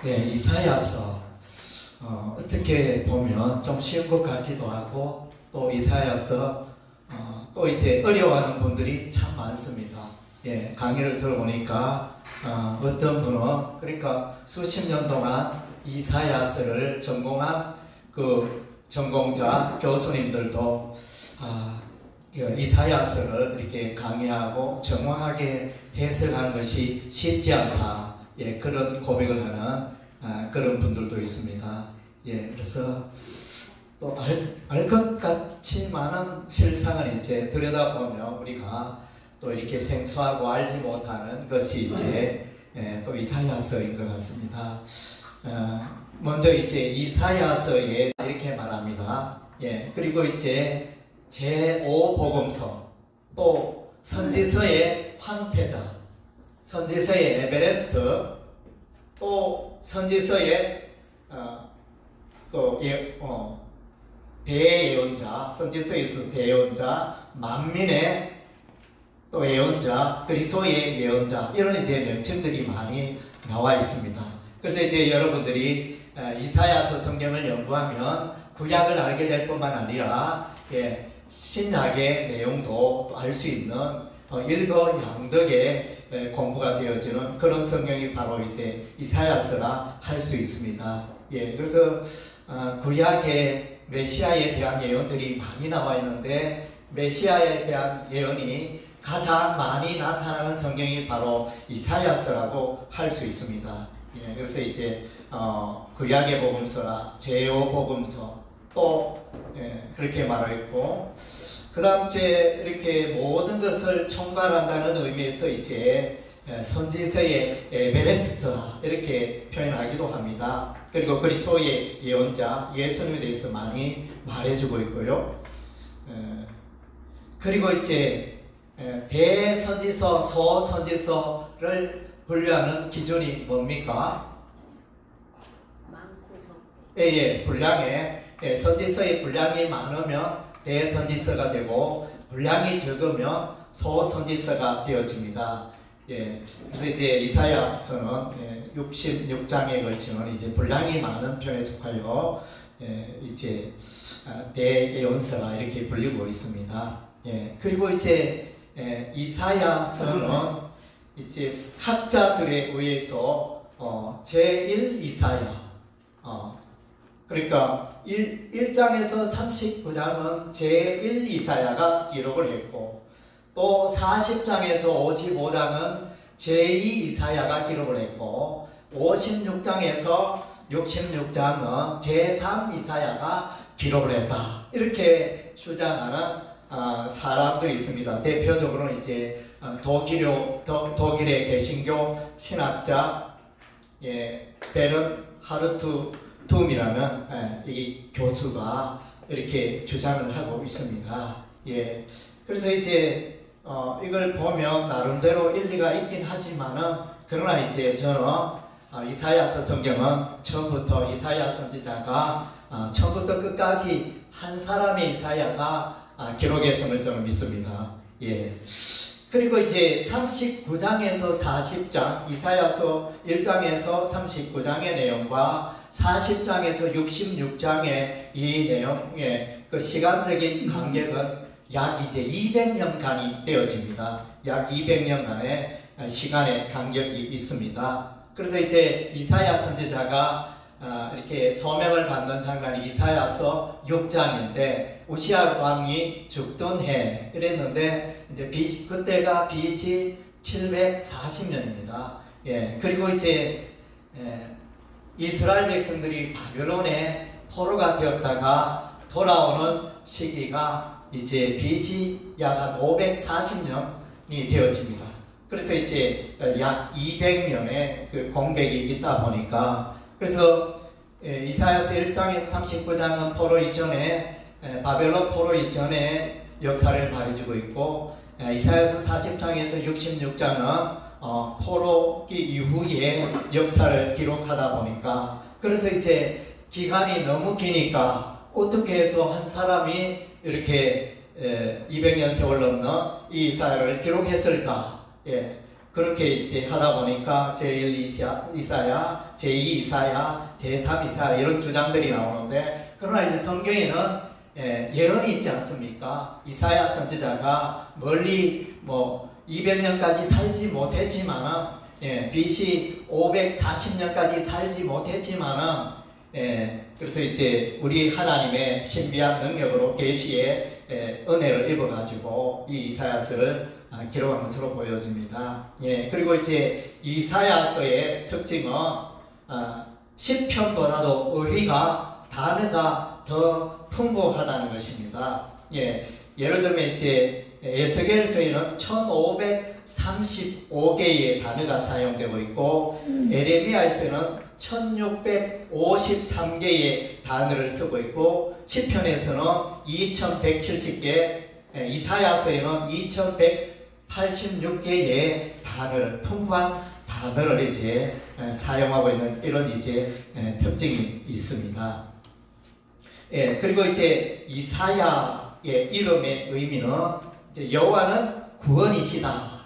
네, 이사야서 어떻게 보면 좀 쉬운 것 같기도 하고 또 이사야서 또 이제 어려워하는 분들이 참 많습니다. 예, 강의를 들어보니까 어떤 분은 그러니까 수십 년 동안 이사야서를 전공한 그 전공자 교수님들도 이사야서를 이렇게 강의하고 정확하게 해석하는 것이 쉽지 않다. 예, 그런 고백을 하는 그런 분들도 있습니다. 예, 그래서 또 알 것 같지만은 실상은 이제 들여다보면 우리가 또 이렇게 생소하고 알지 못하는 것이 이제 또 이사야서인 것 같습니다. 먼저 이제 이사야서에 이렇게 말합니다. 예, 그리고 이제 제5복음서 또 선지서의 황태자, 선지서의 에베레스트, 또 선지서의 대예언자, 선지서에서 대예언자, 만민의 또 예언자, 그리스도의 예언자, 이런 이제 명칭들이 많이 나와 있습니다. 그래서 이제 여러분들이 이사야서 성경을 연구하면 구약을 알게 될 뿐만 아니라 신약의 내용도 알 수 있는 일거양득의 공부가 되어지는 그런 성경이 바로 이제 이사야서라 할 수 있습니다. 예, 그래서 구약의 메시아에 대한 예언들이 많이 나와 있는데 메시아에 대한 예언이 가장 많이 나타나는 성경이 바로 이사야서라고 할 수 있습니다. 예, 그래서 이제 구약의 복음서라 제5복음서 또 그렇게 말하고 그 다음 이제 이렇게 모든 것을 총괄한다는 의미에서 이제 선지서의 에베레스트라 이렇게 표현하기도 합니다. 그리고 그리스도의 예언자 예수님에 대해서 많이 말해주고 있고요. 그리고 이제 대선지서, 소선지서를 분류하는 기준이 뭡니까? 분량에 선지서의 분량이 많으면 대선지서가 되고 분량이 적으면 소선지서가 되어집니다. 예, 그래서 이제 이사야서는 66장에 걸치는 이제 분량이 많은 편에 속하여 이제 대예언서라 이렇게 불리고 있습니다. 예, 그리고 이제 이사야서는 이제 학자들에 의해서 제1 이사야 그러니까 1장에서 39장은 제1 이사야가 기록을 했고 또 40장에서 55장은 제2 이사야가 기록을 했고 56장에서 66장은 제3 이사야가 기록을 했다. 이렇게 주장하는 사람들이 있습니다. 대표적으로는 이제 독일의 개신교 신학자 베른 하르트툼이라는 이 교수가 이렇게 주장을 하고 있습니다. 예, 그래서 이제 이걸 보면 나름대로 일리가 있긴 하지만은 그러나 이제 저는 이사야서 성경은 처음부터 이사야 선지자가 처음부터 끝까지 한 사람의 이사야가 기록했음을 저는 믿습니다. 예. 그리고 이제 39장에서 40장, 이사야서 1장에서 39장의 내용과 40장에서 66장의 이 내용의 그 시간적인 간격은 약 이제 200년간이 되어집니다. 약 200년간의 시간의 간격이 있습니다. 그래서 이제 이사야 선지자가 이렇게 소명을 받는 장면이 이사야서 6장인데 우시야 왕이 죽던 해 이랬는데 이제 그때가 BC 740년입니다. 예, 그리고 이제 이스라엘 백성들이 바벨론의 포로가 되었다가 돌아오는 시기가 이제 BC 약 한 540년이 되어집니다. 그래서 이제 약 200년의 그 공백이 있다 보니까 그래서 이사야서 1장에서 39장은 포로 이전에 바벨론 포로 이전에 역사를 말해주고 있고 이사야서 40장에서 66장은 포로기 이후의 역사를 기록하다 보니까 그래서 이제 기간이 너무 기니까 어떻게 해서 한 사람이 이렇게 200년 세월 넘는 이 이사야를 기록했을까? 예, 그렇게 이제 하다 보니까 제1 이사야, 제2 이사야, 제3 이사야 이런 주장들이 나오는데, 그러나 이제 성경에는 예언이 있지 않습니까? 이사야 선지자가 멀리 200년까지 살지 못했지만은, BC 540년까지 살지 못했지만은, 그래서 이제 우리 하나님의 신비한 능력으로 계시의 은혜를 입어가지고 이 이사야서를 기록한 것으로 보여집니다. 그리고 이제 이사야서의 특징은 시편보다도 의미가, 단어가 더 풍부하다는 것입니다. 예를 들면 이제 에스겔서에는 1535개의 단어가 사용되고 있고, 에레미야에서는 1653개의 단어를 쓰고 있고, 시편에서는 2170개, 이사야서에는 2186개의 단어를, 풍부한 단어를 이제 사용하고 있는 이런 이제 특징이 있습니다. 그리고 이제 이사야의 이름의 의미는 이제 여호와는 구원이시다,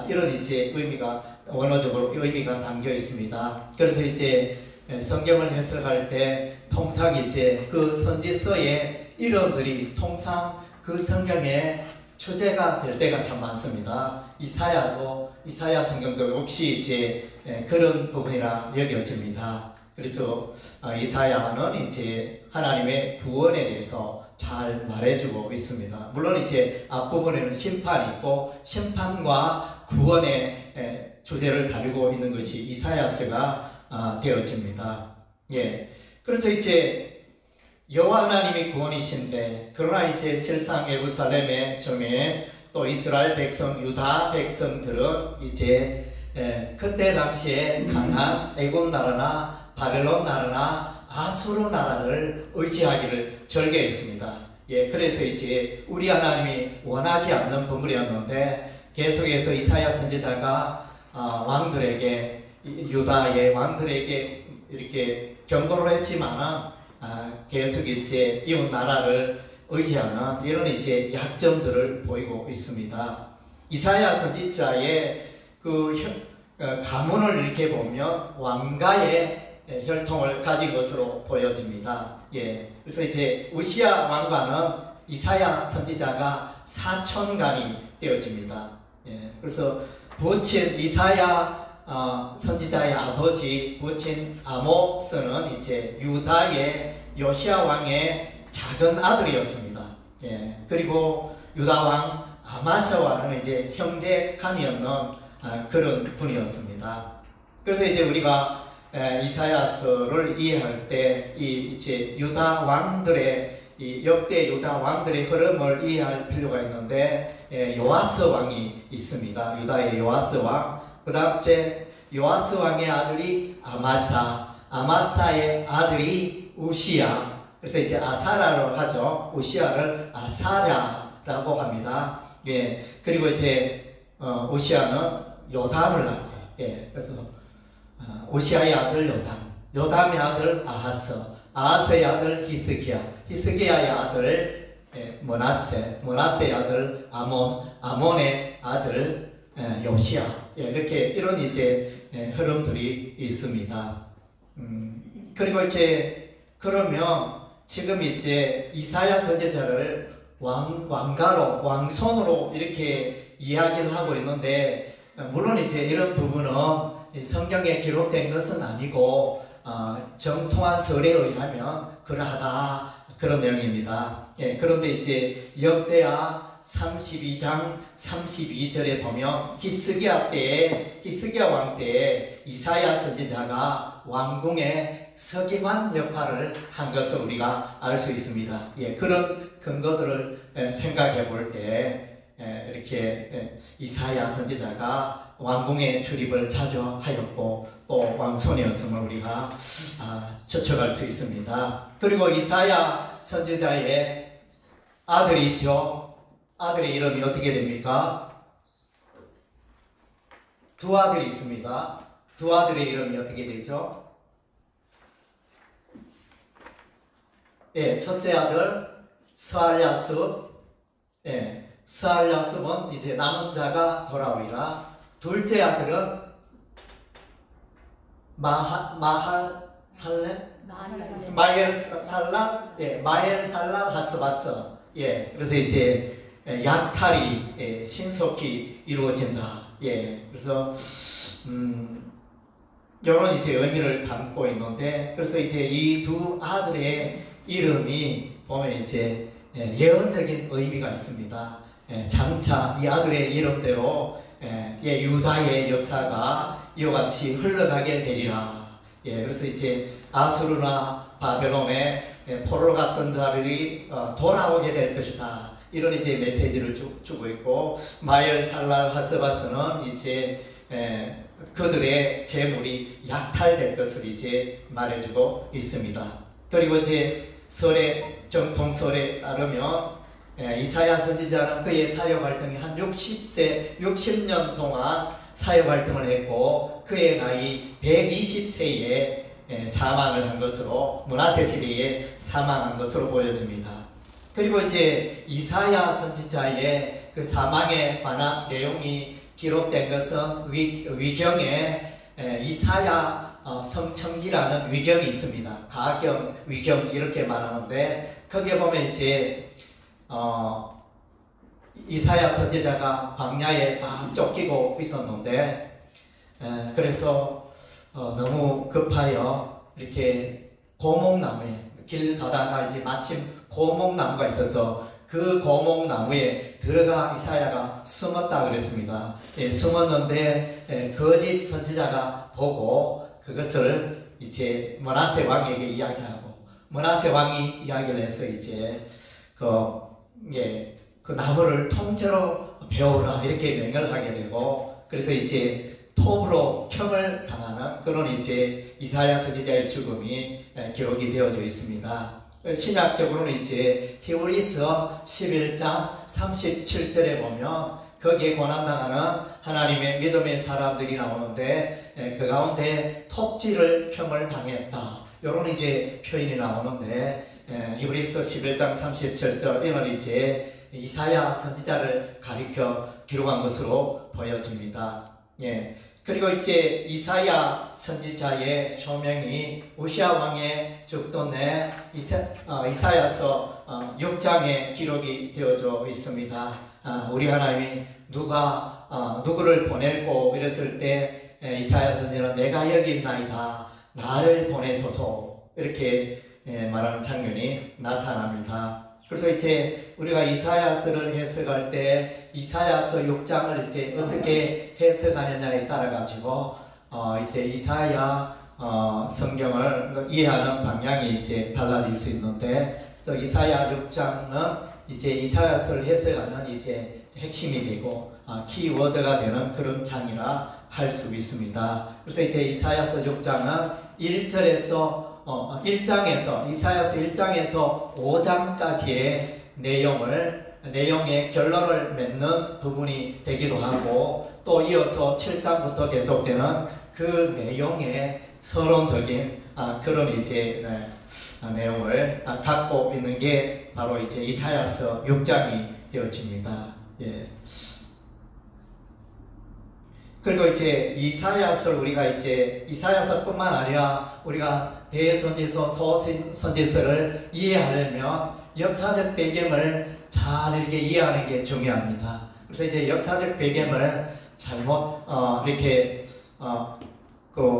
이런 이제 의미가, 원어적으로 의미가 담겨 있습니다. 그래서 이제 성경을 해석할 때 통상 이제 그 선지서의 이름들이 통상 그 성경의 주제가 될 때가 참 많습니다. 이사야 성경도 역시 이제 그런 부분이라 여겨집니다. 그래서 이사야는 이제 하나님의 구원에 대해서 잘 말해주고 있습니다. 물론 이제 앞부분에는 심판이 있고, 심판과 구원의 주제를 다루고 있는 것이 이사야서가 되어집니다. 그래서 이제 여호와 하나님이 구원이신데, 그러나 이제 실상 예루살렘의 점에 또 이스라엘 백성, 유다 백성들은 이제 그때 당시에 강한 애굽 나라나 바벨론 나라나 아수르 나라를 의지하기를 절개했습니다. 그래서 이제 우리 하나님이 원하지 않는 부분이었는데, 계속해서 이사야 선지자가 왕들에게, 유다의 왕들에게 이렇게 경고를 했지만 계속 이제 이웃 나라를 의지하는 이런 이제 약점들을 보이고 있습니다. 이사야 선지자의 그 가문을 이렇게 보면 왕가의 혈통을 가진 것으로 보여집니다. 그래서 이제 우시야 왕과는 이사야 선지자가 사촌간이 되어집니다. 그래서 부친 이사야 선지자의 아버지 부친 아모스는 이제 유다의 요시야 왕의 작은 아들이었습니다. 그리고 유다 왕 아마샤와는 이제 형제 간이었는 그런 분이었습니다. 그래서 이제 우리가 이사야서를 이해할 때 이제 유다 왕들의 역대 유다 왕들의 흐름을 이해할 필요가 있는데, 요아스 왕이 있습니다. 유다의 요아스 왕. 그 다음 요아스 왕의 아들이 아마사의 아들이 우시야. 그래서 이제 아사라로 하죠. 우시야를 아사랴라고 합니다. 그리고 이제 우시야는 요담을 낳고, 그래서 우시야의 아들 요담의 아들 아하스의 아들 히스기야의 아들 머나세의 아들 아몬의 아들 요시야. 이렇게 이런 이제 흐름들이 있습니다. 그리고 이제 그러면 지금 이제 이사야 선지자를 왕가로, 왕손으로 이렇게 이야기를 하고 있는데, 물론 이제 이런 부분은 성경에 기록된 것은 아니고 정통한 설에 의하면 그러하다, 그런 내용입니다. 그런데 이제 역대하 32장 32절에 보면 히스기야 왕 때에 이사야 선지자가 왕궁의 서기관 역할을 한 것을 우리가 알 수 있습니다. 그런 근거들을 생각해 볼 때 이렇게 이사야 선지자가 왕궁에 출입을 자주 하였고 또 왕손이었음을 우리가 추측할 수 있습니다. 그리고 이사야 선지자의 아들이 있죠. 아들의 이름이 어떻게 됩니까? 두 아들이 있습니다. 두 아들의 이름이 어떻게 되죠? 첫째 아들 스알랴습, 스알랴습은 이제 남은 자가 돌아오리라. 둘째 아들은 마헬살랄 하스바스. 예, 그래서 이제 약탈이 신속히 이루어진다. 예, 그래서 이런 이제 의미를 담고 있는데, 그래서 이제 이 두 아들의 이름이 보면 이제 예언적인 의미가 있습니다. 장차 이 아들의 이름대로 유다의 역사가 이와 같이 흘러가게 되리라. 예, 그래서 이제 아수르나 바벨론의 포로 같은 자들이 돌아오게 될 것이다. 이런 이제 메시지를 주고 있고, 마엘살랄 하스바스는 이제 그들의 재물이 약탈될 것을 이제 말해주고 있습니다. 그리고 이제 정통설에 따르면 이사야 선지자는 그의 사역 활동이 한 60년 동안 사역 활동을 했고, 그의 나이 120세에 사망을 한 것으로, 므낫세 시대에 사망한 것으로 보여집니다. 그리고 이제 이사야 선지자의 그 사망에 관한 내용이 기록된 것은 위경에 이사야 성청기라는 위경이 있습니다. 가경, 위경 이렇게 말하는데, 거기에 보면 이제 이사야 선지자가 광야에 막 쫓기고 있었는데, 그래서 너무 급하여 이렇게 고목나무에 길 가다가 이제 마침 고목나무가 있어서 그 고목나무에 들어가 이사야가 숨었다 그랬습니다. 숨었는데 거짓 선지자가 보고 그것을 이제 므낫세 왕에게 이야기하고, 므낫세 왕이 이야기를 해서 이제 그 나무를 통째로 베어라 이렇게 명령을 하게 되고, 그래서 이제 톱으로 평을 당하는 그런 이제 이사야 선지자의 죽음이 기록이 되어져 있습니다. 신약적으로는 이제 히브리서 11장 37절에 보면 거기에 고난당하는 하나님의 믿음의 사람들이 나오는데, 그 가운데 톱질을 평을 당했다, 이런 이제 표현이 나오는데, 히브리서 11장 37절 이는 이제 이사야 선지자를 가리켜 기록한 것으로 보여집니다. 예. 그리고 이제 이사야 선지자의 조명이 우시아 왕의 죽던 해 이사야서 6장에 기록이 되어져 있습니다. 우리 하나님이 누구를 보내고 이랬을 때 이사야 선지자는 내가 여기 있나이다, 나를 보내소서 이렇게 말하는 장면이 나타납니다. 그래서 이제 우리가 이사야서를 해석할 때 이사야서 6장을 이제 어떻게 해석하느냐에 따라 가지고 이제 이사야 성경을 이해하는 방향이 이제 달라질 수 있는데, 그래서 이사야 6장은 이제 이사야서를 해석하는 이제 핵심이 되고 키워드가 되는 그런 장이라 할 수 있습니다. 그래서 이제 이사야서 6장은 1절에서 이사야서 1장에서 5장까지의 내용의 결론을 맺는 부분이 되기도 하고, 또 이어서 7장부터 계속되는 그 내용의 서론적인 그런 이제 내용을 갖고 있는 게 바로 이제 이사야서 6장이 되어집니다. 예. 그리고 이제 이사야서를 우리가 이제 이사야서뿐만 아니라 우리가 대선지서, 소선지서를 이해하려면 역사적 배경을 잘 이렇게 이해하는 게 중요합니다. 그래서 이제 역사적 배경을 잘못 이렇게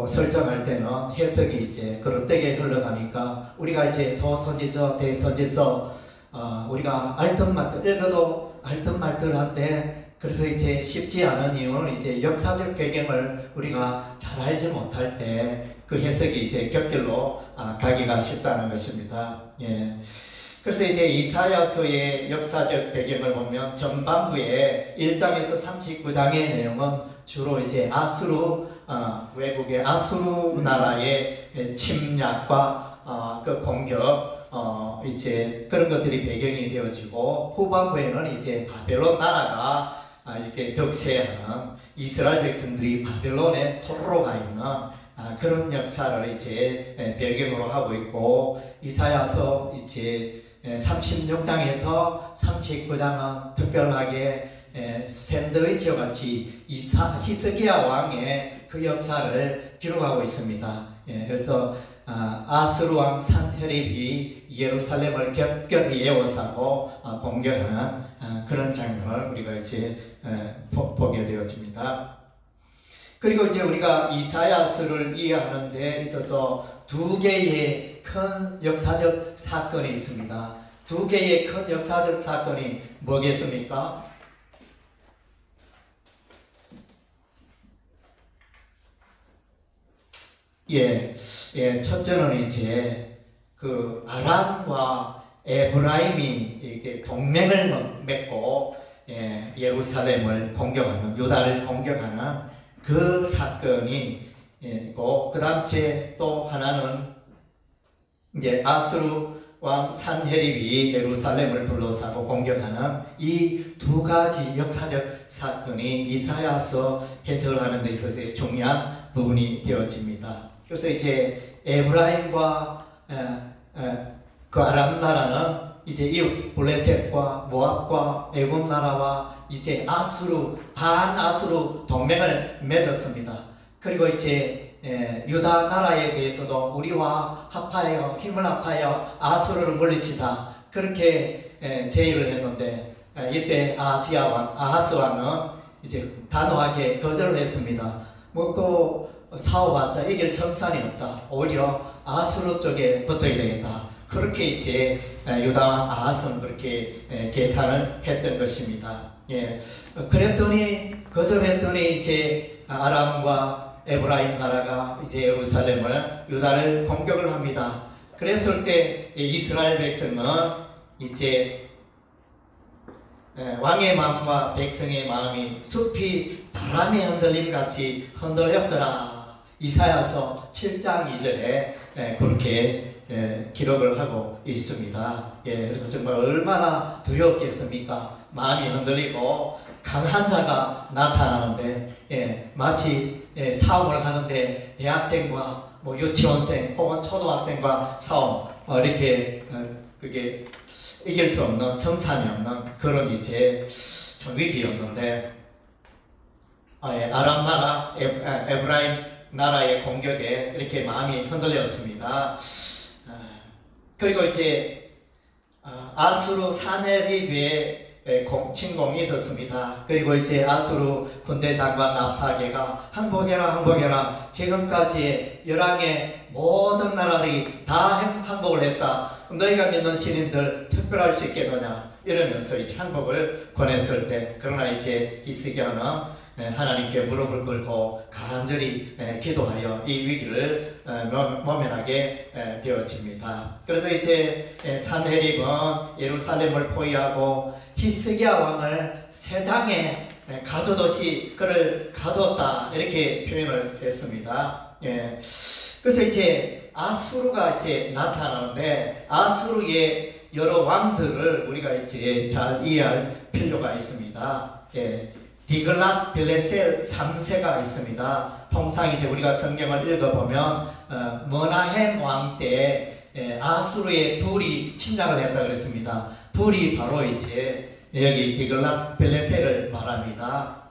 설정할 때는 해석이 이제 그릇되게 흘러가니까, 우리가 이제 소선지서, 대선지서 우리가 알뜰말뜰 읽어도 알뜰말뜰한데, 그래서 이제 쉽지 않은 이유는 이제 역사적 배경을 우리가 잘 알지 못할 때 그 해석이 이제 곁길로 가기가 쉽다는 것입니다. 예. 그래서 이제 이사야서의 역사적 배경을 보면 전반부에 1장에서 39장의 내용은 주로 이제 아수르 외국의 아수르 나라의 침략과 그 공격 이제 그런 것들이 배경이 되어지고, 후반부에는 이제 바벨론 나라가 이렇게 득세하는 이스라엘 백성들이 바벨론에 포로로 가 있는 그런 역사를 이제 배경으로 하고 있고, 이사야서 이제 36장에서 39장은 특별하게 샌드위치와 같이 히스기야 왕의 그 역사를 기록하고 있습니다. 그래서 아수르 왕 산헤립이 예루살렘을 겹겹이 에워싸고 공격하는 그런 장면을 우리가 이제 보게 되어집니다. 그리고 이제 우리가 이사야서를 이해하는 데 있어서 두 개의 큰 역사적 사건이 있습니다. 두 개의 큰 역사적 사건이 뭐겠습니까? 첫째는 이제 그 아람과 에브라임이 이렇게 동맹을 맺고 예루살렘을 공격하는, 유다를 공격하는 그 사건이 있고, 그 다음 또 하나는 이제 아수르 왕 산헤립이 예루살렘을 둘러싸고 공격하는 이 두 가지 역사적 사건이 이사야서 해석을 하는 데 있어서 중요한 부분이 되어집니다. 그래서 이제 에브라임과 그 아람 나라는 이제 이웃 블레셋과 모압과 애굽 나라와 이제 반아수르 동맹을 맺었습니다. 그리고 이제 유다 나라에 대해서도 우리와 합하여 힘을 합하여 아수르를 물리치자, 그렇게 제의를 했는데 이때 아하스 왕은 이제 단호하게 거절을 했습니다. 그 싸워봤자 이길 성산이 없다. 오히려 아수르 쪽에 붙어야 되겠다. 그렇게 이제 유다 왕 아하스는 그렇게 계산을 했던 것입니다. 그랬더니 거절했더니 이제 아람과 에브라임 나라가 이제 예루살렘을, 유다를 공격을 합니다. 그랬을 때 이스라엘 백성은 이제 왕의 마음과 백성의 마음이 숲이 바람에 흔들림 같이 흔들렸더라. 이사야서 7장 2절에 그렇게 기록을 하고 있습니다. 그래서 정말 얼마나 두렵겠습니까? 마음이 흔들리고 강한 자가 나타나는데, 마치 싸움을 하는데 대학생과 유치원생 혹은 초등학생과 싸움, 이렇게 그게 이길 수 없는, 성산이 없는 그런 이제 참 위기였는데, 아람 나라, 에브라임 나라의 공격에 이렇게 마음이 흔들렸습니다. 그리고 이제 아수르 산헤립의 침공이 있었습니다. 그리고 이제 아수르 군대 장관 랍사게가 항복해라, 지금까지의 열왕의 모든 나라들이 다 항복을 했다. 너희가 믿는 신인들 특별할 수 있겠느냐, 이러면서 이제 항복을 권했을 때, 그러나 이제 히스기야는 하나님께 무릎을 꿇고 간절히 기도하여 이 위기를 모면하게 되어집니다. 그래서 이제 산헤립은 예루살렘을 포위하고 히스기야 왕을 세장에 가두듯이 그를 가두었다, 이렇게 표현을 했습니다. 그래서 이제 아수르가 이제 나타나는데, 아수르의 여러 왕들을 우리가 이제 잘 이해할 필요가 있습니다. 디글랏 빌레셀 3세가 있습니다. 통상 이제 우리가 성경을 읽어보면 머나헴 왕 때 아수르의 불이 침략을 했다 그랬습니다. 불이 바로 이제 여기 디글랏 빌레셀을 말합니다.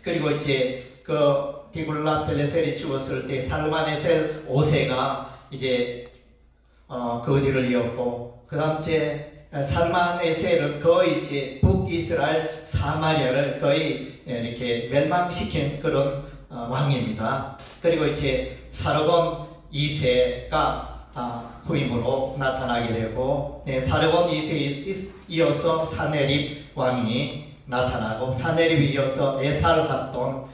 그리고 이제 그 디글랏 빌레셀이 죽었을 때 살마네셀 5세가 이제 그 뒤를 이었고, 그 다음 째 살마네셀은 거의 이제 북이스라엘 사마리아를 거의 이렇게 멸망시킨 그런 왕입니다. 그리고 이제 사르곤 2세가 후임으로 나타나게 되고, 사르곤 2세에 이어서 산헤립 왕이 나타나고, 산헤립이 이어서 에살핫돈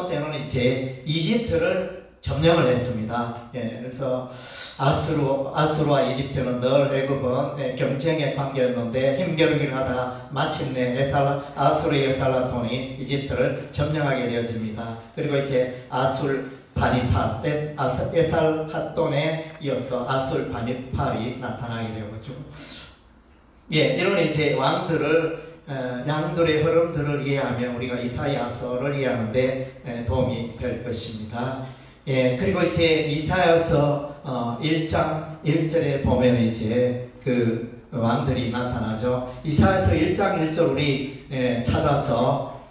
때는 이제 이집트를 점령을 했습니다. 그래서 아수르와 이집트는 늘 애굽은 경쟁의 관계였는데, 힘겨루기를 하다가 마침내 아수르의 에살핫돈이 이집트를 점령하게 되어집니다. 그리고 이제 에살핫돈에 이어서 아술바니팔이 나타나게 되었죠. 이런 이제 왕들을, 양들의 흐름들을 이해하면 우리가 이사야서를 이해하는데 도움이 될 것입니다. 그리고 이제 이사야서 1장 1절에 보면 이제 그 왕들이 나타나죠. 이사야서 1장 1절 우리 찾아서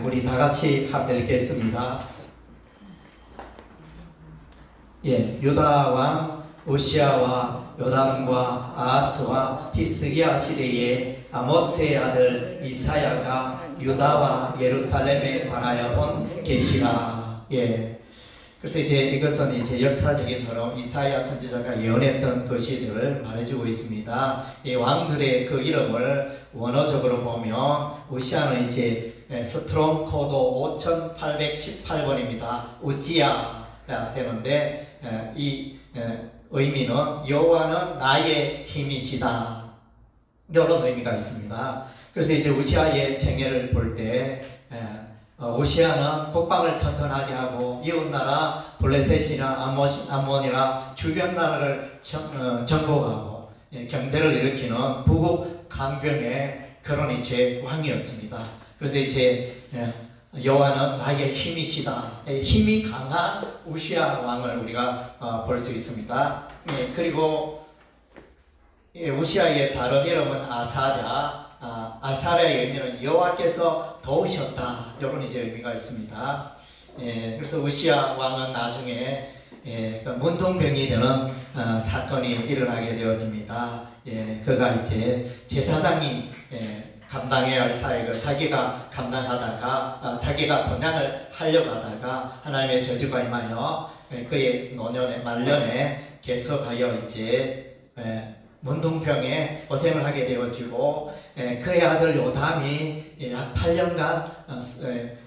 우리 다 같이 함께 읽겠습니다. 유다 왕 우시아와 요담과 아하스와 히스기야 시대에 아모스의 아들 이사야가 유다와 예루살렘에 관하여 본 계시라. 그래서 이제 이것은 이제 역사적인 흐름, 이사야 선지자가 예언했던 것들을 말해주고 있습니다. 이 왕들의 그 이름을 원어적으로 보면 우시아는 이제 스트롱 코드 5818번입니다. 우찌야가 되는데 이 의미는 여호와는 나의 힘이시다, 이런 의미가 있습니다. 그래서 이제 우시아의 생애를 볼 때 우시아는 국방을 튼튼하게 하고 이웃나라 블레셋이나 암몬이나 주변 나라를 정복하고 경제를 일으키는 부국 강병의 그런 이제 왕이었습니다. 그래서 이제 여호와는 나의 힘이시다, 힘이 강한 우시아 왕을 우리가 볼 수 있습니다. 그리고 우시아의 다른 이름은 아사랴. 아사랴의 의미는 여호와께서 도우셨다, 이런 이제 의미가 있습니다. 그래서 우시아 왕은 나중에 문둥병이 되는 사건이 일어나게 되어집니다. 그가 이제 제사장이 감당해야 할 사역을 자기가 감당하다가 자기가 번양을 하려고 하다가 하나님의 저주가 임하여 그의 노년에 말년에 계속하여 이제 문둥병에 고생을 하게 되어지고 그의 아들 요담이 약 8년간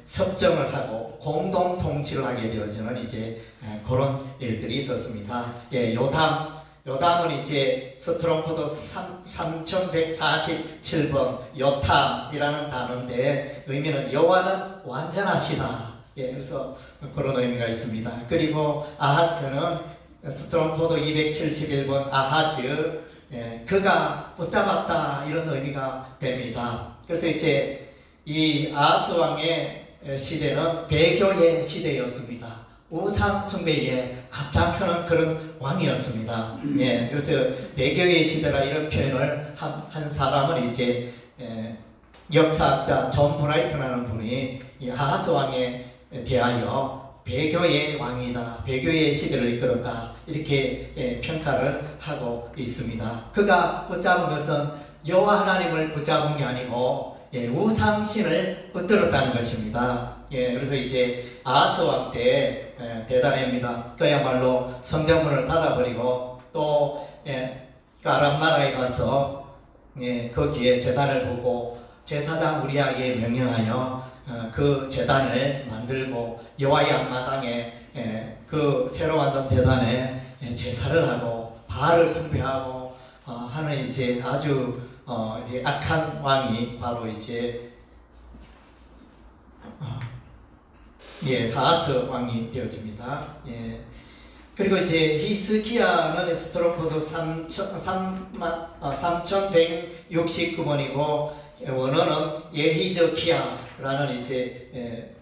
섭정을 하고 공동 통치를 하게 되어지는 이제 그런 일들이 있었습니다. 요담은 이제 스트롱 코드 3147번 요탐이라는 단어인데 의미는 여호와는 완전하시다. 그래서 그런 의미가 있습니다. 그리고 아하스는 스트롱 코드 271번 아하즈, 그가 웃다 갔다, 이런 의미가 됩니다. 그래서 이제 이 아하스 왕의 시대는 배교의 시대였습니다. 우상 숭배에 앞장서는 그런 왕이었습니다. 그래서 배교의 시대라 이런 표현을 한 사람은 이제 역사학자 존 브라이트라는 분이 이 아하스 왕에 대하여 배교의 왕이다, 배교의 시대를 이끌었다, 이렇게 평가를 하고 있습니다. 그가 붙잡은 것은 여호와 하나님을 붙잡은 게 아니고 우상신을 붙들었다는 것입니다. 그래서 이제 아하스 왕 때 대단합니다. 그야말로 성전문을 닫아버리고 또 아람 나라에 가서 거기에 제단을 보고 제사장 우리에게 명령하여 그 제단을 만들고 여호와의 앞마당에 그 새로 만든 제단에 제사를 하고 바알을 숭배하고 하는 이제 아주 이제 악한 왕이 바로 이제 아하스 왕이 되어집니다. 그리고 이제 히스기야는 스트롱 코드 3169번이고 원어는 예히저키야라는 이제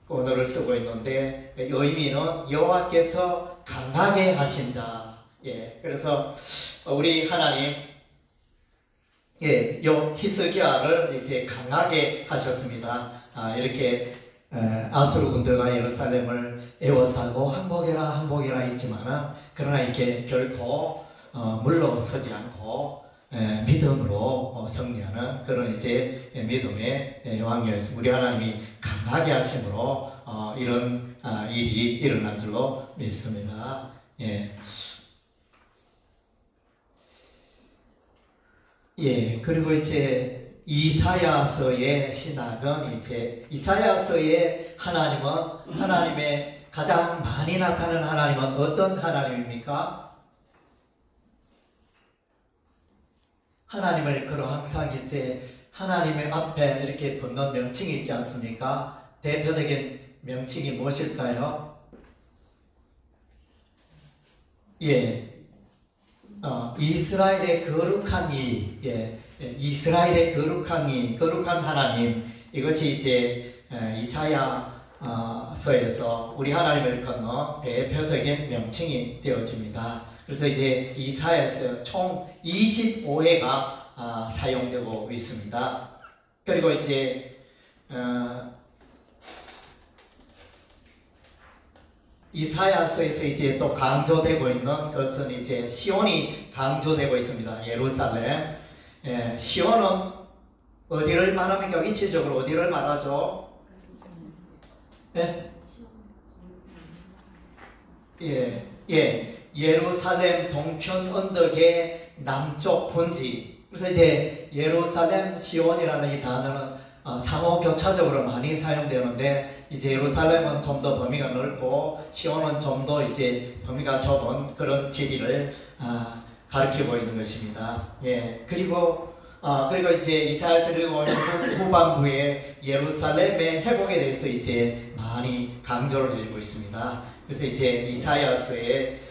언어를 쓰고 있는데 의미는 여호와께서 강하게 하신 자. 그래서 우리 하나님 요 히스기야를 이제 강하게 하셨습니다. 이렇게 아수르 군대가 예루살렘을 에워싸고 항복해라 했지만 그러나 이렇게 결코 물러서지 않고 믿음으로 승리하는 그런 이제 믿음의 왕이었습니다. 우리 하나님이 강하게 하심으로 이런 일이 일어난 줄로 믿습니다. 그리고 이제 이사야서의 신학은 이제 이사야서의 하나님은 하나님의 가장 많이 나타나는 하나님은 어떤 하나님입니까? 하나님을 걸어 항상 이제 하나님의 앞에 이렇게 붙는 명칭이 있지 않습니까? 대표적인 명칭이 무엇일까요? 이스라엘의 거룩한 이, 이스라엘의 거룩한 이, 거룩한 하나님, 이것이 이제 이사야 서에서 우리 하나님을 건너 대표적인 명칭이 되어집니다. 그래서 이제 이사야서 총 25회가 사용되고 있습니다. 그리고 이제 이사야서에서 이제 또 강조되고 있는 것은 이제 시온이 강조되고 있습니다. 예루살렘. 시온은 어디를 말합니까? 위치적으로 어디를 말하죠? 네? 예루살렘 동편 언덕의 남쪽 분지. 그래서 이제 예루살렘 시온이라는 이 단어는 상호 교차적으로 많이 사용되는데, 이제 예루살렘은 좀 더 범위가 넓고 시온은 좀 더 이제 범위가 좁은 그런 지리를 가리키고 있는 것입니다. 그리고 이제 이사야서 읽어보면 후반부에 예루살렘의 회복에 대해서 이제 많이 강조를 해주고 있습니다. 그래서 이제 이사야서에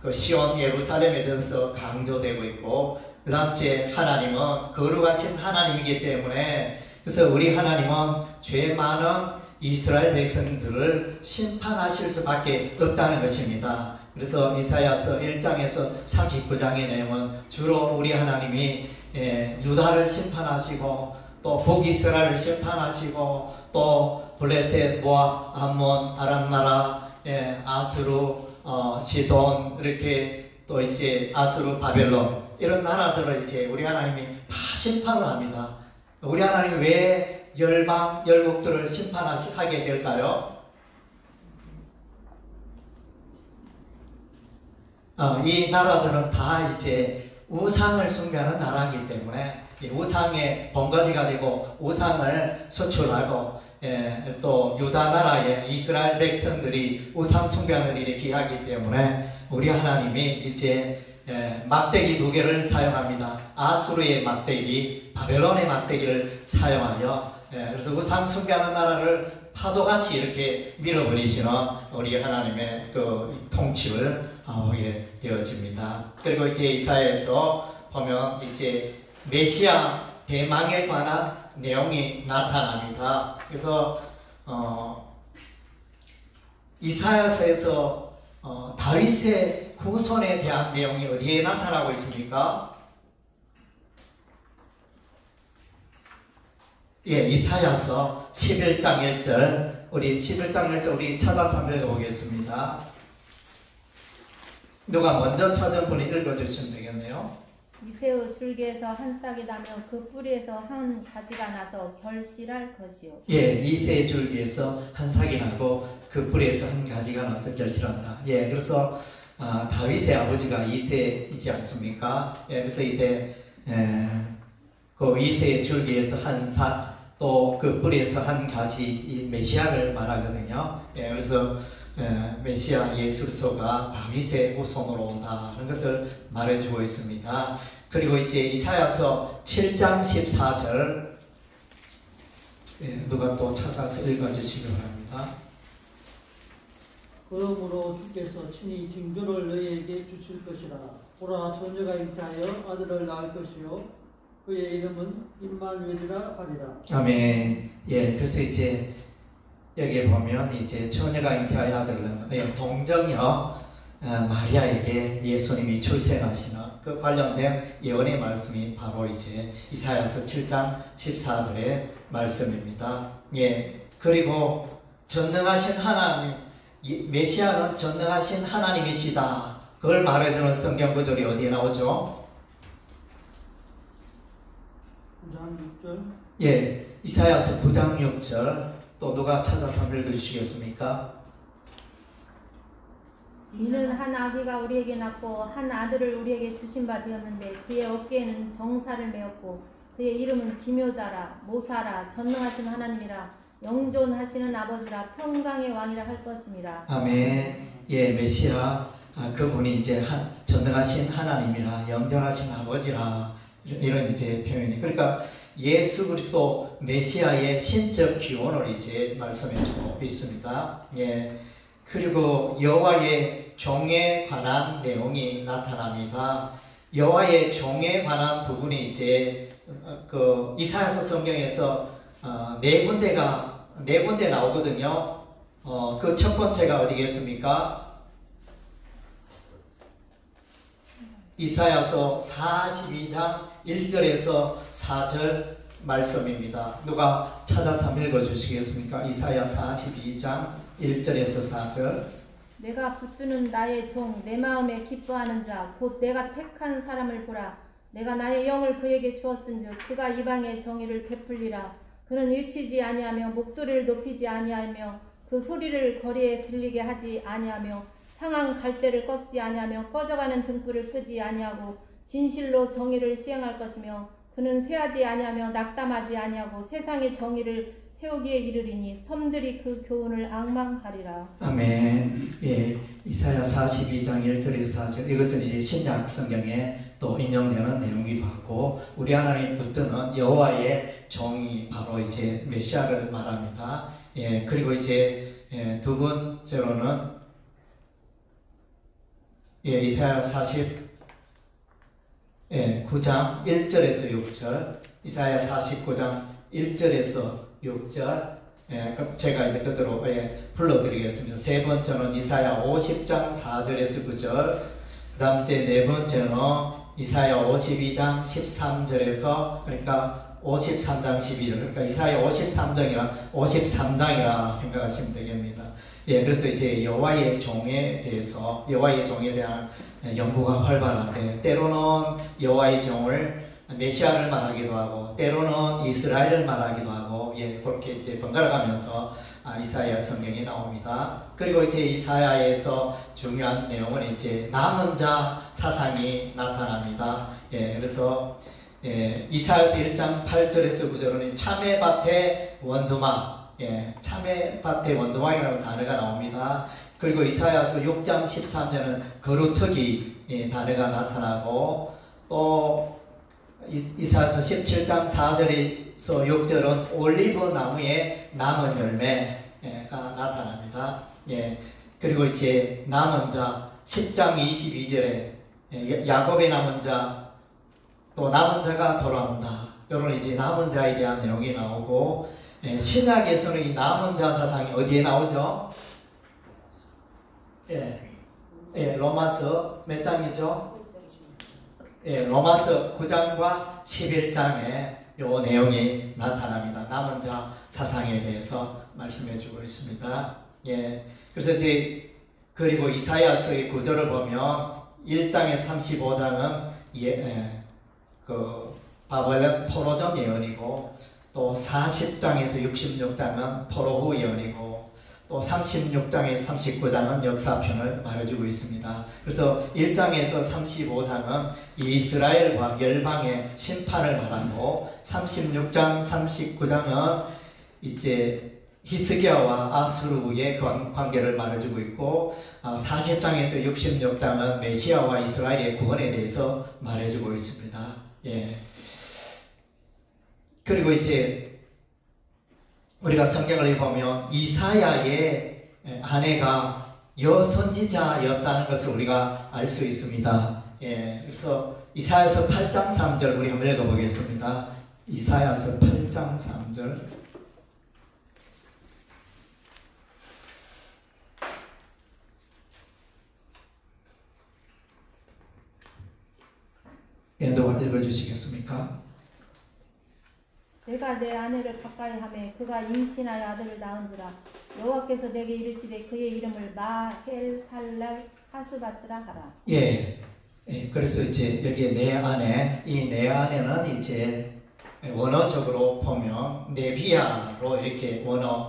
그 시온 예루살렘에 대해서 강조되고 있고, 그 다음 주에 하나님은 거룩하신 하나님이기 때문에, 그래서 우리 하나님은 죄 많은 이스라엘 백성들을 심판하실 수밖에 없다는 것입니다. 그래서 이사야서 1장에서 39장의 내용은 주로 우리 하나님이 유다를 심판하시고 또 북이스라엘을 심판하시고 또 블레셋, 모압, 암몬, 아람 나라, 아수르, 시돈, 이렇게 또 이제 아수르, 바벨론 이런 나라들을 이제 우리 하나님이 다 심판을 합니다. 우리 하나님이 왜 열방, 열국들을 심판하게 될까요? 이 나라들은 다 이제 우상을 숭배하는 나라이기 때문에 우상의 본거지가 되고 우상을 수출하고, 또 유다 나라의 이스라엘 백성들이 우상 숭배하는 일에 기하기 때문에 우리 하나님이 이제 막대기 2개를 사용합니다. 아수르의 막대기, 바벨론의 막대기를 사용하여 그래서 우상 숭배하는 나라를 파도같이 이렇게 밀어버리시는 우리 하나님의 그 통치를 하게 되어집니다. 그리고 이제 이사야에서 보면 이제 메시아 대망에 관한 내용이 나타납니다. 그래서 이사야서에서 다윗의 후손에 대한 내용이 어디에 나타나고 있습니까? 이사야서 11장 1절, 우리 11장 1절 우리 찾아서 한번 읽어보겠습니다. 누가 먼저 찾은 분이 읽어주시면 되겠네요. 이새의 줄기에서 한 싹이 나며 그 뿌리에서 한 가지가 나서 결실할 것이요. 이새의 줄기에서 한 싹이 나고 그 뿌리에서 한 가지가 나서 결실한다. 그래서 다윗의 아버지가 이새이지 않습니까? 그래서 이제 그 이새의 줄기에서 한 싹, 또 그 뿌리에서 한 가지, 이 메시아를 말하거든요. 그래서 메시아 예수소가 다윗의 후손으로 온다는 것을 말해주고 있습니다. 그리고 이제 이사야서 7장 14절 누가 또 찾아서 읽어주시기 바랍니다. 그러므로 주께서 친히 징조를 너희에게 주실 것이라. 보라, 처녀가 잉태하여 아들을 낳을 것이요 그의 이름은 임마누엘이라 하리라. 아멘. 그래서 이제 여기 보면 이제 처녀가 잉태하여 아들을 동정녀 마리아에게 예수님이 출생하시는 그 관련된 예언의 말씀이 바로 이제 이사야서 7장 14절의 말씀입니다. 그리고 전능하신 하나님, 메시아는 전능하신 하나님이시다. 그걸 말해주는 성경 구절이 어디에 나오죠? 9장 6절. 이사야서 9장 6절 또 누가 찾아서 읽어주시겠습니까? 이는 한 아기가 우리에게 낳고 한 아들을 우리에게 주신 바 되었는데 그의 어깨에는 정사를 메었고 그의 이름은 기묘자라, 모사라, 전능하신 하나님이라, 영존하시는 아버지라, 평강의 왕이라 할 것임이라. 아멘. 메시아 그분이 이제 전능하신 하나님이라, 영존하신 아버지라, 이런 이제 표현이. 그러니까 예수 그리스도 메시아의 신적 기원을 이제 말씀해주고 있습니다. 그리고 여호와의 종에 관한 내용이 나타납니다. 여호와의 종에 관한 부분이 이제 그 이사야서 성경에서 네 군데가 네 군데 나오거든요. 그 첫 번째가 어디겠습니까? 이사야서 42장 1절에서 4절 말씀입니다. 누가 찾아서 한번 읽어주시겠습니까? 이사야 42장 1절에서 4절. 내가 붙드는 나의 종 내 마음에 기뻐하는 자 곧 내가 택한 사람을 보라. 내가 나의 영을 그에게 주었은즉 그가 이방의 정의를 베풀리라. 그는 일치지 아니하며 목소리를 높이지 아니하며 그 소리를 거리에 들리게 하지 아니하며 상한 갈대를 꺾지 아니하며 꺼져가는 등불을 끄지 아니하고 진실로 정의를 시행할 것이며 그는 쇠하지 아니하며 낙담하지 아니하고 세상의 정의를 세우기에 이르리니 섬들이 그 교훈을 앙망하리라. 아멘. 예, 이사야 42장 1절에서 4절. 이것은 이제 신약 성경에 또 인용되는 내용이기도 하고, 우리 하나님 붙드는 여호와의 종이 바로 이제 메시아를 말합니다. 예, 그리고 이제 두 번째로는 이사야 49장 1절에서 6절. 이사야 49장 1절에서 6절. 제가 이제 그대로 불러드리겠습니다. 세 번째는 이사야 50장 4절에서 9절. 그 다음 네 번째는 이사야 52장 13절에서, 그러니까 53장 12절. 그러니까 이사야 53장이라 생각하시면 되겠습니다. 예, 그래서 이제 여호와의 종에 대한 연구가 활발한데, 때로는 여호와의 종을 메시아를 말하기도 하고, 때로는 이스라엘을 말하기도 하고, 그렇게 이제 번갈아 가면서 이사야 성경이 나옵니다. 그리고 이제 이사야에서 중요한 내용은 이제 남은 자 사상이 나타납니다. 그래서 이사야서 1장 8절에서 9절은 참외밭의 원두막, 참외밭의 원두막이라는 단어가 나옵니다. 그리고 이사야서 6장 13절은 거루터기 단어가 나타나고, 또 이사야서 17장 4절에서 6절은 올리브 나무의 남은 열매가 나타납니다. 그리고 이제 남은 자 10장 22절에 야곱의 남은 자, 또 남은 자가 돌아온다. 이런 이제 남은 자에 대한 내용이 나오고, 신약에서는 이 남은 자 사상이 어디에 나오죠? 로마서 몇 장이죠? 로마서 9장과 11장에 요 내용이 나타납니다. 남은 자 사상에 대해서 말씀해 주고 있습니다. 그래서 이제 그리고 이사야서의 구절을 보면 1장에서 35장은 그 바벨론 포로전 예언이고, 또 40장에서 66장은 포로 후 예언이고, 또 36장에서 39장은 역사편을 말해주고 있습니다. 그래서 1장에서 35장은 이스라엘과 열방의 심판을 말하고, 36장, 39장은 이제 히스기야와 아수르의 관계를 말해주고 있고, 40장에서 66장은 메시아와 이스라엘의 구원에 대해서 말해주고 있습니다. 그리고 이제 우리가 성경을 보면 이사야의 아내가 여선지자였다는 것을 우리가 알 수 있습니다. 그래서 이사야서 8장 3절 우리 한번 읽어보겠습니다. 이사야서 8장 3절. 누가 읽어주시겠습니까? 내가 내 아내를 가까이 하매 그가 임신하여 아들을 낳은지라. 여호와께서 내게 이르시되 그의 이름을 마헬살랄 하스바스라 하라. 그래서 이제 여기에 내 아내, 이 내 아내는 이제 원어적으로 보면 네비아로 이렇게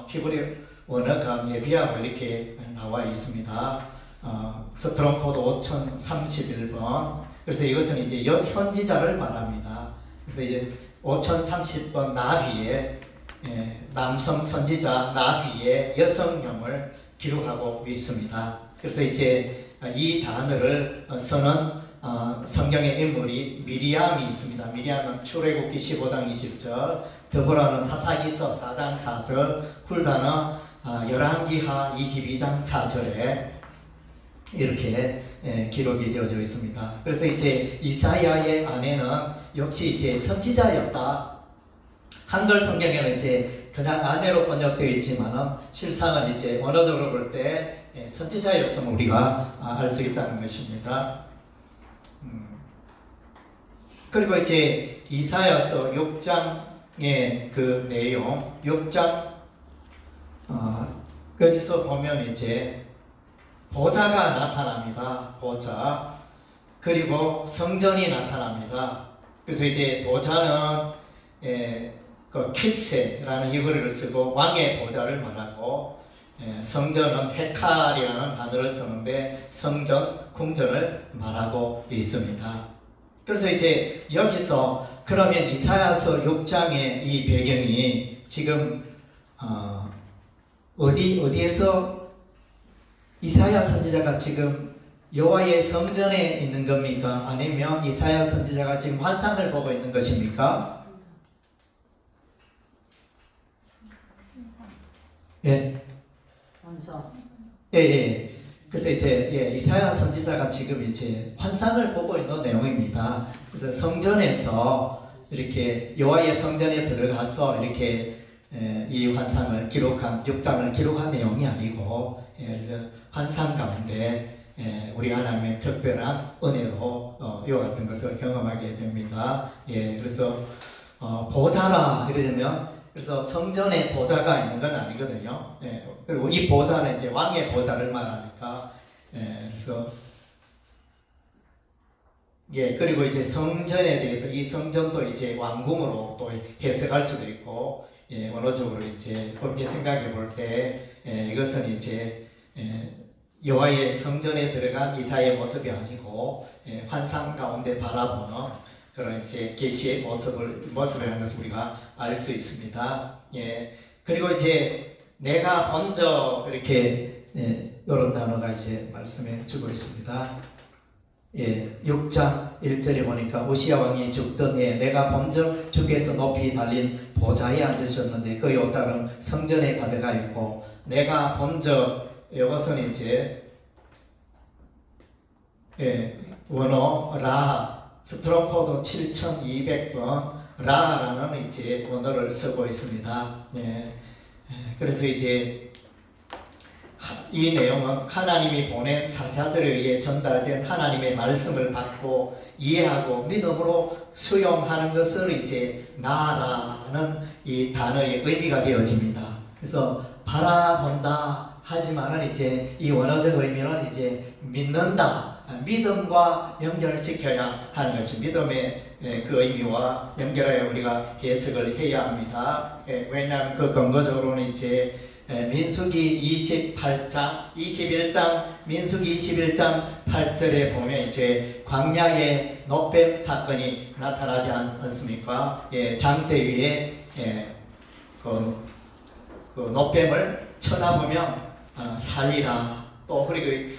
히브리 원어가 네비아로 이렇게 나와 있습니다. 스트롱 코드 5031번. 그래서 이것은 이제 여선지자를 말합니다. 그래서 이제 5030번 나비의 남성 선지자 나비의 여성형을 기록하고 있습니다. 그래서 이제 이 단어를 쓰는 성경의 인물이 미리암이 있습니다. 미리암은 출애굽기 15장 20절, 드보라는 사사기서 4장 4절, 훌다는 열왕기하 22장 4절에 이렇게 기록이 되어져 있습니다. 그래서 이제 이사야의 아내는 역시 이제 선지자였다. 한글 성경에는 이제 그냥 아내로 번역되어 있지만은 실상은 이제 원어적으로 볼 때 선지자였음을 우리가 알 수 있다는 것입니다. 그리고 이제 이사야서 6장의 그 내용, 6장 여기서 보면 이제 보좌가 나타납니다. 보좌. 그리고 성전이 나타납니다. 그래서 이제 보좌는 그 키세라는 히브리어를 쓰고 왕의 보좌를 말하고, 성전은 헤칼이라는 단어를 쓰는데 성전, 궁전을 말하고 있습니다. 그래서 이제 여기서 그러면 이사야서 6장의 이 배경이 지금 어디에서 이사야 선지자가 지금 여호와의 성전에 있는 겁니까? 아니면 이사야 선지자가 지금 환상을 보고 있는 것입니까? 예. 환상. 예. 그래서 이제 이사야 선지자가 지금 이제 환상을 보고 있는 내용입니다. 그래서 성전에서 이렇게 여호와의 성전에 들어가서 이렇게 이 환상을 기록한 6장을 기록한 내용이 아니고, 그래서 환상 가운데 우리 하나님의 특별한 은혜로 이와 같은 것을 경험하게 됩니다. 그래서 보좌라 이러면 그래서 성전에 보좌가 있는 건 아니거든요. 그리고 이 보좌는 이제 왕의 보좌를 말하니까, 그래서 그리고 이제 성전에 대해서 이 성전도 이제 왕궁으로 또 해석할 수도 있고, 원어적으로 이제 그렇게 생각해 볼 때 이것은 이제 여호와의 성전에 들어간 이사야의 모습이 아니고 환상 가운데 바라보는 그런 이제 계시의 모습이라는 것을 우리가 알 수 있습니다. 그리고 이제 내가 먼저 이렇게 이런 단어가 이제 말씀해 주고 있습니다. 6장 1절에 보니까 우시야 왕이 죽던 해 내가 먼저 주께서 높이 달린 보좌에 앉으셨는데 그 요자는 성전에 가득하 있고, 내가 먼저 이것은 이제 원어 라 스트롱코드 7200번 라라는 이제 원어를 쓰고 있습니다. 그래서 이제 이 내용은 하나님이 보낸 사자들에 의해 전달된 하나님의 말씀을 받고 이해하고 믿음으로 수용하는 것을 이제 나라는 이 단어의 의미가 되어집니다. 그래서 바라본다 하지만은 이제 이 원어적 의미는 이제 믿는다, 믿음과 연결시켜야 하는 것이 믿음의 그 의미와 연결하여 우리가 해석을 해야 합니다. 왜냐하면 그 근거적으로는 이제 민수기 28장, 21장, 민수기 21장 8절에 보면 이제 광야의 노뱀 사건이 나타나지 않습니까? 장대 위에 그 노뱀을 쳐다보면 살리라. 또 그리고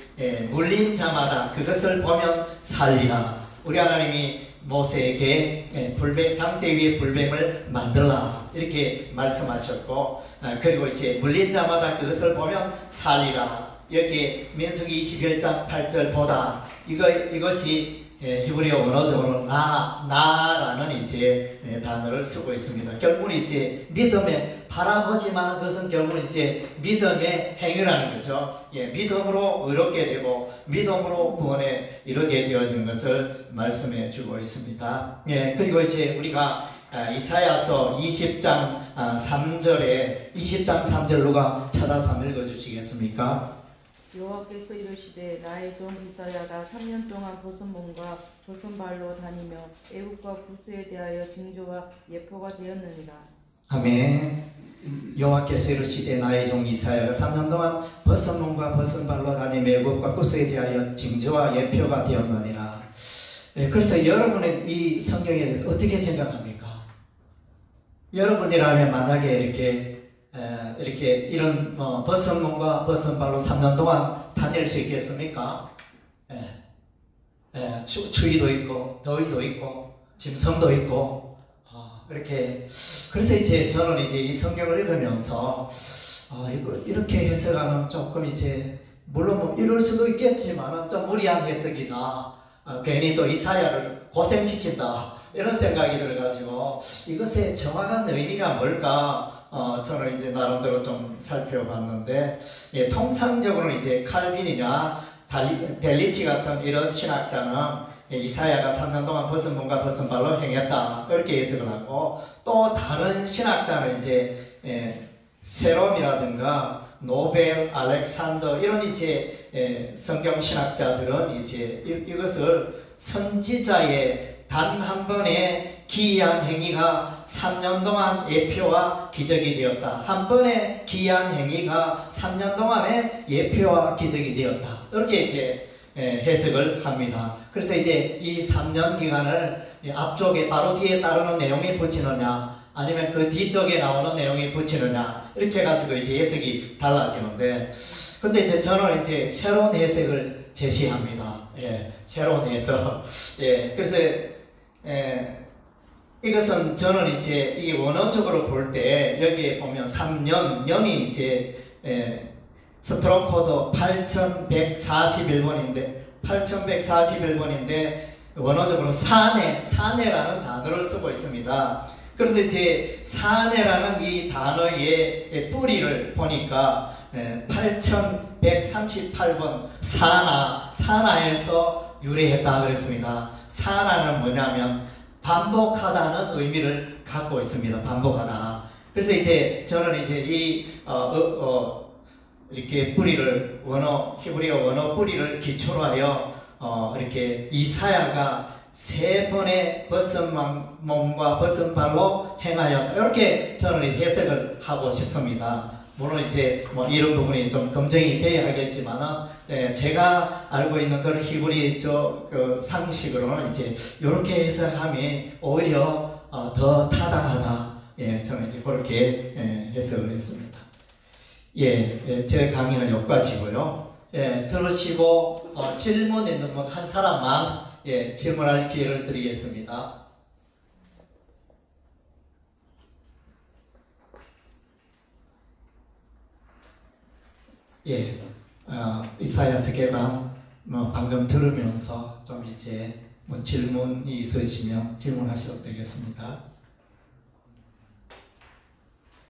물린 자마다 그것을 보면 살리라. 우리 하나님이 모세에게 장대 위에 불뱀을 만들라 이렇게 말씀하셨고, 그리고 이제 물린 자마다 그것을 보면 살리라. 여기 민수기 21장 8절보다 이것이 히브리어 원어적으로 나라는 이제 단어를 쓰고 있습니다. 결국은 이제 믿음에 바라보지만 그것은 결국은 이제 믿음의 행위라는 거죠. 믿음으로 의롭게 되고 믿음으로 구원에 이르게 되어지는 것을 말씀해 주고 있습니다. 그리고 이제 우리가 이사야서 20장 3절에 20장 3절 누가 찾아서 한번 읽어주시겠습니까? 여호와께서 이르시되 나의 종 이사야가 3년 동안 벗은 몸과 벗은 발로 다니며 애국과 구수에 대하여 징조와 예표가 되었느니라. 아멘. 여호와께서 이르시되 나의 종 이사야가 3년 동안 벗은 몸과 벗은 발로 다니며 애국과 구수에 대하여 징조와 예표가 되었느니라. 그래서 여러분의 이 성경에 대해서 어떻게 생각합니까? 여러분이라면 만약에 이렇게 이런 벗은 몸과 벗은 발로 3년 동안 다닐 수 있겠습니까? 추위도 있고 더위도 있고 짐승도 있고 이렇게. 그래서 이제 저는 이제 이 성경을 읽으면서 이거 이렇게 해석하면 조금 이제 물론 뭐 이럴 수도 있겠지만 좀 무리한 해석이다. 괜히 또 이사야를 고생시킨다 이런 생각이 들어가지고 이것의 정확한 의미가 뭘까 저는 이제 나름대로 좀 살펴봤는데, 예, 통상적으로 이제 칼빈이나 델리치 같은 이런 신학자는 이사야가 3년 동안 벗은 몸과 벗은 발로 행했다 이렇게 해석을 하고, 또 다른 신학자는 이제 세롬이라든가 노벨, 알렉산더 이런 이제 성경 신학자들은 이제 이것을 선지자의 단 한 번의 기이한 행위가 3년 동안 예표와 기적이 되었다. 한 번의 기이한 행위가 3년 동안의 예표와 기적이 되었다. 이렇게 이제 해석을 합니다. 그래서 이제 이 3년 기간을 앞쪽에 바로 뒤에 따르는 내용이 붙이느냐, 아니면 그 뒤쪽에 나오는 내용이 붙이느냐, 이렇게 해가지고 이제 해석이 달라지는데, 근데 이제 저는 이제 새로운 해석을 제시합니다. 예, 새로운 해석. 예, 그래서 이것은 저는 이제 이 원어적으로 볼 때 여기에 보면 3년, 년이 이제 스트롱코드 8141번인데 원어적으로 사내라는 단어를 쓰고 있습니다. 그런데 이제 사내라는 이 단어의 뿌리를 보니까 8138번 사나에서 유래했다 그랬습니다. 사나는 뭐냐면 반복하다는 의미를 갖고 있습니다. 반복하다. 그래서 이제 저는 이제 이 이렇게 뿌리를 히브리어 원어 뿌리를 기초로 하여 이렇게 이사야가 3번의 벗은 몸과 벗은 발로 행하였다. 이렇게 저는 해석을 하고 싶습니다. 물론 이제 뭐 이런 부분이 좀 검증이 돼야 하겠지만은, 제가 알고 있는 그런 히브리적 그 상식으로는 이제 이렇게 해석함이 오히려 더 타당하다. 예, 저는 이제 그렇게 해석을 했습니다. 예, 제 강의는 여기까지고요. 예, 들으시고 질문 있는 분 한 사람만 질문할 기회를 드리겠습니다. 예, 이사야 서기관 방금 들으면서 좀 이제 뭐 질문이 있으시면 질문하셔도 되겠습니다.